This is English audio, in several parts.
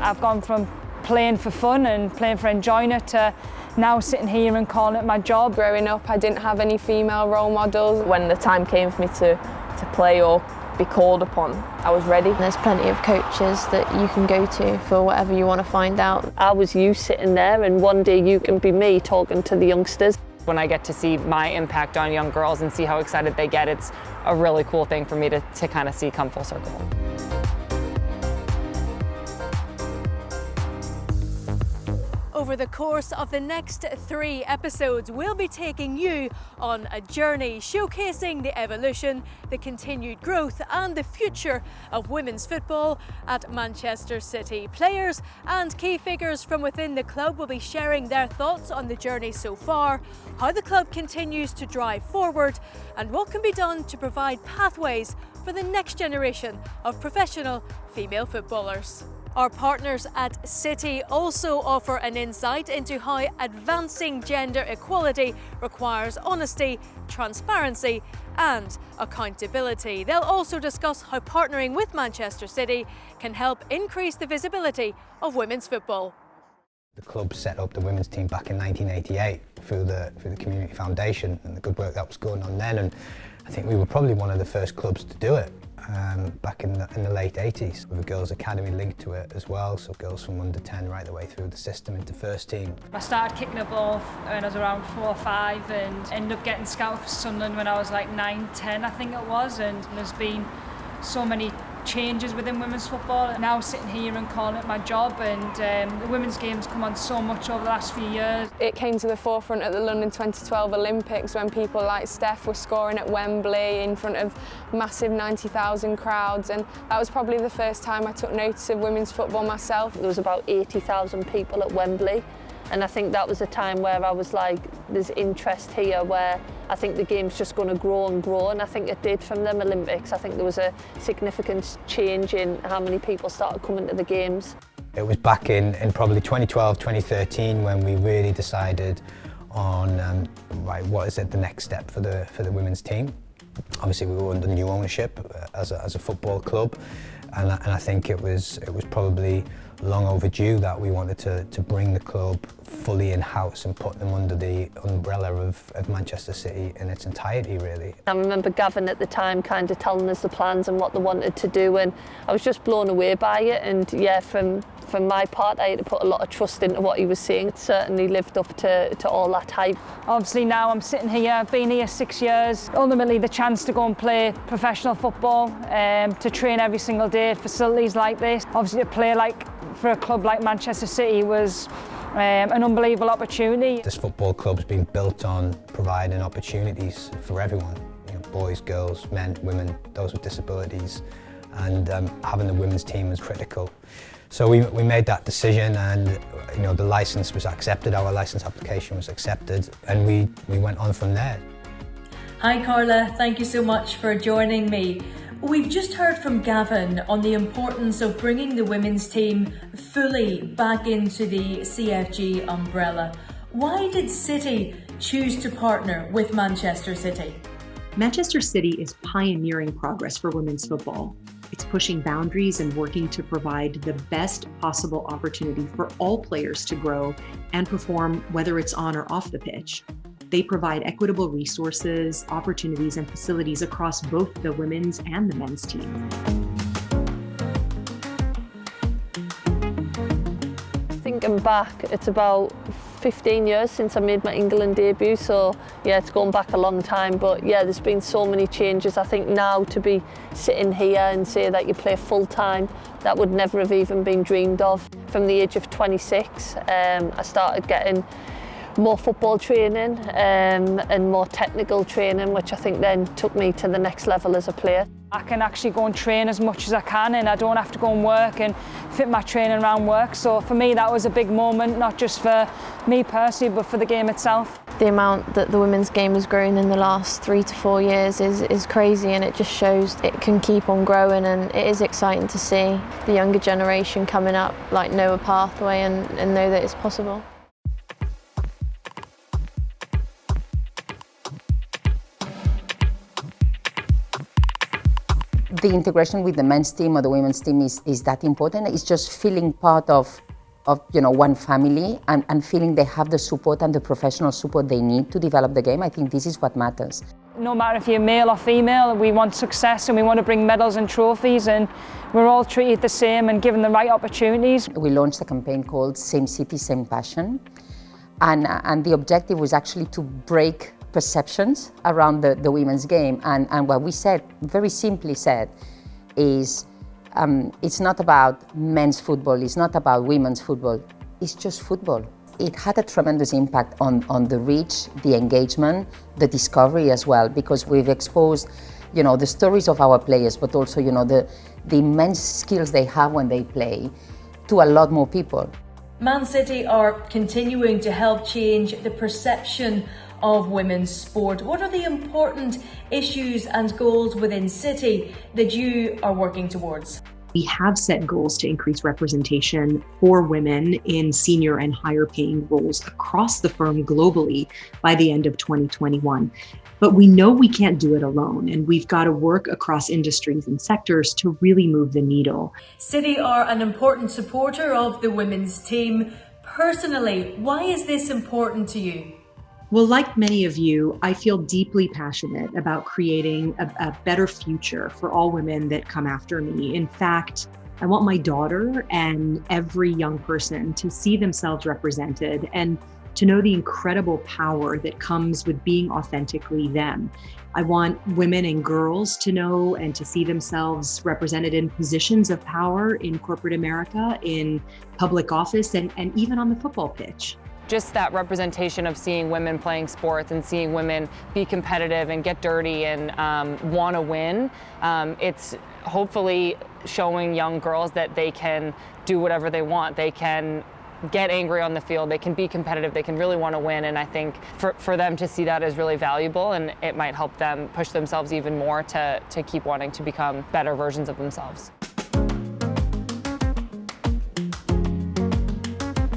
I've gone from playing for fun and playing for enjoying it to now sitting here and calling it my job. Growing up, I didn't have any female role models. When the time came for me to play or be called upon, I was ready. There's plenty of coaches that you can go to for whatever you want to find out. I was you sitting there, and one day you can be me talking to the youngsters. When I get to see my impact on young girls and see how excited they get, it's a really cool thing for me to kind of see come full circle. Over the course of the next 3 episodes, we'll be taking you on a journey showcasing the evolution, the continued growth and the future of women's football at Manchester City. Players and key figures from within the club will be sharing their thoughts on the journey so far, how the club continues to drive forward and what can be done to provide pathways for the next generation of professional female footballers. Our partners at Citi also offer an insight into how advancing gender equality requires honesty, transparency and accountability. They'll also discuss how partnering with Manchester City can help increase the visibility of women's football. The club set up the women's team back in 1988 through the Community Foundation and the good work that was going on then, and I think we were probably one of the first clubs to do it. Back in the late 80s, with a girls' academy linked to it as well, so girls from under 10 right the way through the system into first team. I started kicking a ball when I was around 4 or 5 and ended up getting scouted for Sunderland when I was like 9, 10 I think it was, and there's been so many changes within women's football. Now sitting here and calling it my job, and the women's game's come on so much over the last few years. It came to the forefront at the London 2012 Olympics when people like Steph were scoring at Wembley in front of massive 90,000 crowds, and that was probably the first time I took notice of women's football myself. There was about 80,000 people at Wembley, and I think that was a time where I was like, there's interest here where I think the game's just going to grow and grow, and I think it did from them Olympics. I think there was a significant change in how many people started coming to the games. It was back in probably 2012, 2013 when we really decided on right, what is it the next step for the women's team. Obviously we were under new ownership as a football club, and I think it was probably long overdue that we wanted to bring the club fully in-house and put them under the umbrella of Manchester City in its entirety, really. I remember Gavin at the time kind of telling us the plans and what they wanted to do, and I was just blown away by it, and yeah, from my part I had to put a lot of trust into what he was saying. It certainly lived up to all that hype. Obviously now I'm sitting here, I've been here 6 years, ultimately the chance to go and play professional football, to train every single day at facilities like this. Obviously to play for a club like Manchester City was an unbelievable opportunity. This football club's been built on providing opportunities for everyone, you know, boys, girls, men, women, those with disabilities, and having the women's team is critical. So we made that decision, and you know, the licence was accepted, our licence application was accepted, and we went on from there. Hi Carla, thank you so much for joining me. We've just heard from Gavin on the importance of bringing the women's team fully back into the CFG umbrella. Why did Citi choose to partner with Manchester City? Manchester City is pioneering progress for women's football. It's pushing boundaries and working to provide the best possible opportunity for all players to grow and perform, whether it's on or off the pitch. They provide equitable resources, opportunities, and facilities across both the women's and the men's team. Thinking back, it's about 15 years since I made my England debut, so yeah, it's gone back a long time, but yeah, there's been so many changes. I think now to be sitting here and say that you play full time, that would never have even been dreamed of. From the age of 26, I started getting more football training and more technical training, which I think then took me to the next level as a player. I can actually go and train as much as I can, and I don't have to go and work and fit my training around work. So for me that was a big moment, not just for me personally but for the game itself. The amount that the women's game has grown in the last 3 to 4 years is crazy, and it just shows it can keep on growing, and it is exciting to see the younger generation coming up know a pathway and know that it's possible. the integration with the men's team or the women's team is that important. It's just feeling part of one family and feeling they have the support and the professional support they need to develop the game. I think this is what matters. No matter if you're male or female, we want success and we want to bring medals and trophies, and we're all treated the same and given the right opportunities. We launched a campaign called Same City, Same Passion, and the objective was actually to break perceptions around the women's game, and what we said, very simply said, is it's not about men's football, it's not about women's football, it's just football. It had a tremendous impact on the reach, the engagement, the discovery as well, because we've exposed, the stories of our players, but also, the immense skills they have when they play to a lot more people. Man City are continuing to help change the perception of women's sport. What are the important issues and goals within Citi that you are working towards? We have set goals to increase representation for women in senior and higher paying roles across the firm globally by the end of 2021. But we know we can't do it alone, and we've got to work across industries and sectors to really move the needle. Citi are an important supporter of the women's team. Personally, why is this important to you? Well, like many of you, I feel deeply passionate about creating a better future for all women that come after me. In fact, I want my daughter and every young person to see themselves represented and to know the incredible power that comes with being authentically them. I want women and girls to know and to see themselves represented in positions of power in corporate America, in public office, and even on the football pitch. Just that representation of seeing women playing sports and seeing women be competitive and get dirty and want to win. It's hopefully showing young girls that they can do whatever they want. They can get angry on the field, they can be competitive, they can really want to win, and I think for them to see that is really valuable, and it might help them push themselves even more to keep wanting to become better versions of themselves.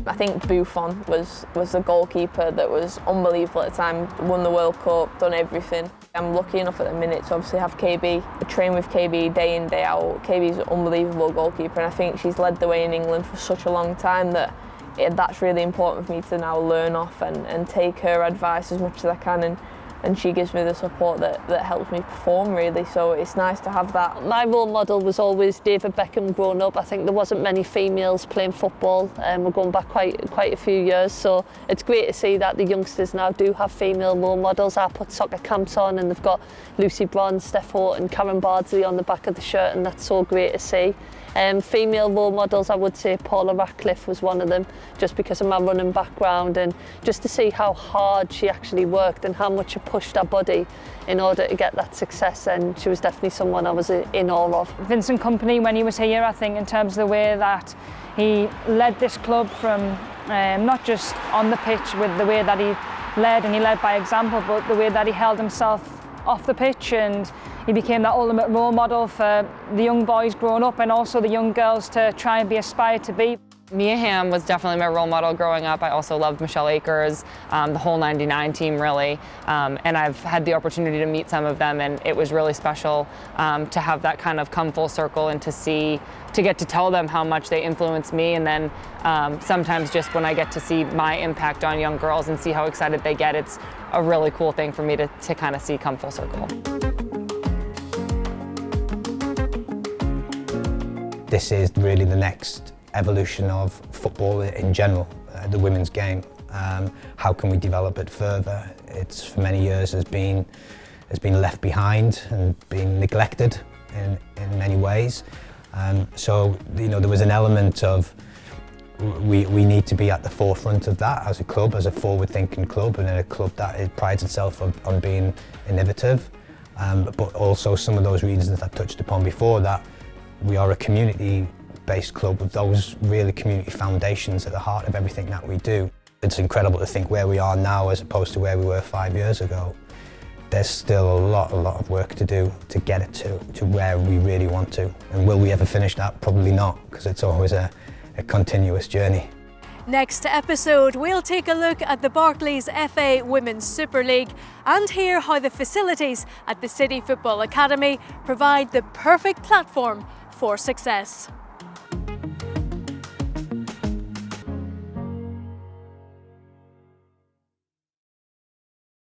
I think Buffon was a goalkeeper that was unbelievable at the time, won the World Cup, done everything. I'm lucky enough at the minute to obviously have KB, train with KB day in, day out. KB's an unbelievable goalkeeper, and I think she's led the way in England for such a long time that that's really important for me to now learn off and take her advice as much as I can, and she gives me the support that helps me perform, really, so it's nice to have that. My role model was always David Beckham growing up. I think there wasn't many females playing football, we're going back quite a few years, so it's great to see that the youngsters now do have female role models. I put soccer camps on and they've got Lucy Bronze, Steph Houghton, Karen Bardsley on the back of the shirt, and that's so great to see. Female role models, I would say Paula Ratcliffe was one of them, just because of my running background and just to see how hard she actually worked and how much she pushed her body in order to get that success, and she was definitely someone I was in awe of. Vincent Kompany, when he was here, I think in terms of the way that he led this club from not just on the pitch with the way that he led, and he led by example, but the way that he held himself off the pitch, and he became that ultimate role model for the young boys growing up and also the young girls to try and be aspired to be. Mia Hamm was definitely my role model growing up. I also loved Michelle Akers, the whole 99 team really, and I've had the opportunity to meet some of them, and it was really special to have that kind of come full circle and to get to tell them how much they influenced me, and then sometimes just when I get to see my impact on young girls and see how excited they get, it's a really cool thing for me to kind of see come full circle. This is really the next evolution of football in general, the women's game. How can we develop it further? It's for many years has been left behind and been neglected in many ways. So there was an element of we need to be at the forefront of that as a club, as a forward-thinking club, and a club that prides itself on being innovative. But also some of those reasons that I've touched upon before, that we are a community-based club with those really community foundations at the heart of everything that we do. It's incredible to think where we are now as opposed to where we were 5 years ago. There's still a lot of work to do to get it to where we really want to. And will we ever finish that? Probably not, because it's always a continuous journey. Next episode, we'll take a look at the Barclays FA Women's Super League and hear how the facilities at the Citi Football Academy provide the perfect platform for success.